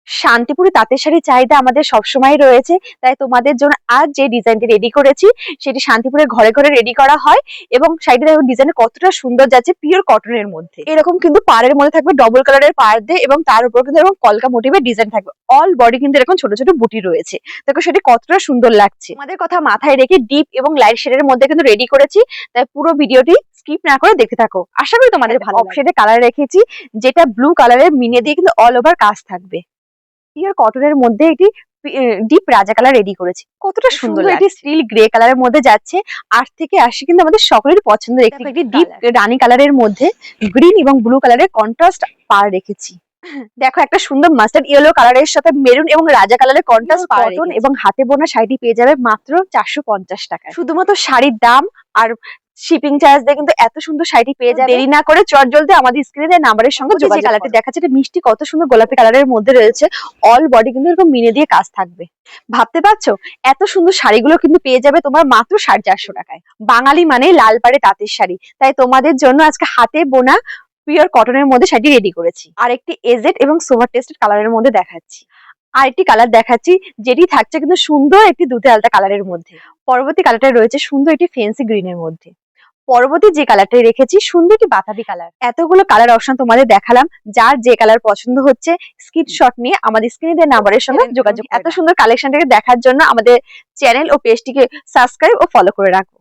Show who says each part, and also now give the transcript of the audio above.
Speaker 1: শান্তিপুরি তাঁতের শাড়ির চাহিদা আমাদের সবসময় রয়েছে, তাই তোমাদের জন্য আজ যে ডিজাইনটি রেডি করেছি সেটি শান্তিপুরের ঘরে ঘরে রেডি করা হয়। এবং শাড়িটা দেখো ডিজাইন কতটা সুন্দর যাচ্ছে, পিওর কটনের মধ্যে। এরকম কিন্তু পাড়ের মধ্যে থাকবে ডবল কালারের পাড় দিয়ে, এবং তার উপর কিন্তু এরকম কলকা মোটিভের ডিজাইন থাকবে। অল বডি কিন্তু এরকম ছোট ছোট বুটি রয়েছে, দেখো সেটি কতটা সুন্দর লাগছে। আমাদের কথা মাথায় রেখে ডিপ এবং লাইট শেডের মধ্যে কিন্তু রেডি করেছি, তাই পুরো ভিডিওটি স্কিপ না করে দেখতে থাকো। আশা করি তোমাদের ভালো লাগবে। অফ কালার রেখেছি, যেটা ব্লু কালারের মিনে দিয়ে কিন্তু অল ওভার কাজ থাকবে। পিওর কটনের মধ্যে এটি ডিপ রাজা কালার রেডি করেছি, কতটা সুন্দর। এটি স্টিল গ্রে কালারের মধ্যে যাচ্ছে, 8 থেকে 80 কিন্তু আমাদের সকলেরই পছন্দ। একটি ডিপ রানী কালারের মধ্যে গ্রিন এবং ব্লু কালারের কন্ট্রাস্ট পাড় রেখেছি। দেখো একটা সুন্দর মাস্টার্ড ইয়েলো কালারের সাথে মেরুন এবং রাজা কালারের কন্ট্রাস্ট কটন এবং হাতে বোনা শাড়িটি পেয়ে যাবে মাত্র 450 টাকায়। শুধুমাত্র শাড়ির দাম আর শিপিং চার্জ দিয়ে কিন্তু এত সুন্দর শাড়িটি পেয়ে যাবে। দেরি না করে চটজলদি আমাদের স্ক্রিনে দেওয়া নাম্বারের সঙ্গে যোগাযোগ করো। কালারটি দেখাচ্ছে এটা মিষ্টি কত সুন্দর গোলাপি কালারের মধ্যে রয়েছে, অল বডি কিন্তু এরকম মিনে দিয়ে কাজ থাকবে। ভাবতে পারছো এত সুন্দর শাড়িগুলো কিন্তু পেয়ে যাবে তোমার মাত্র 450 টাকায়। বাঙালি মানে লাল পাড়ে তাঁতের শাড়ি, তাই তোমাদের জন্য আজকে হাতে বোনা পিওর কটনের মধ্যে শাড়ি রেডি করেছি। আর একটি এজেড এবং সোভার টেস্টেড কালারের মধ্যে দেখাচ্ছি। আর একটি কালার দেখাচ্ছি যেটি থাকছে কিন্তু সুন্দর একটি দুধে আলতা কালারের মধ্যে। পরবর্তী কালারটা রয়েছে সুন্দর একটি ফেন্সি গ্রিনের মধ্যে। পরবর্তী যে কালারটা রেখেছি সুন্দর একটি বাতাবি কালার। এতগুলো কালার অপশন তোমাদের দেখালাম, যার যে কালার পছন্দ হচ্ছে স্ক্রিনশট নিয়ে আমাদের স্ক্রিনে দেওয়া নাম্বারের সঙ্গে যোগাযোগ। এত সুন্দর কালেকশনটাকে দেখার জন্য আমাদের চ্যানেল ও পেজটিকে সাবস্ক্রাইব ও ফলো করে রাখুন।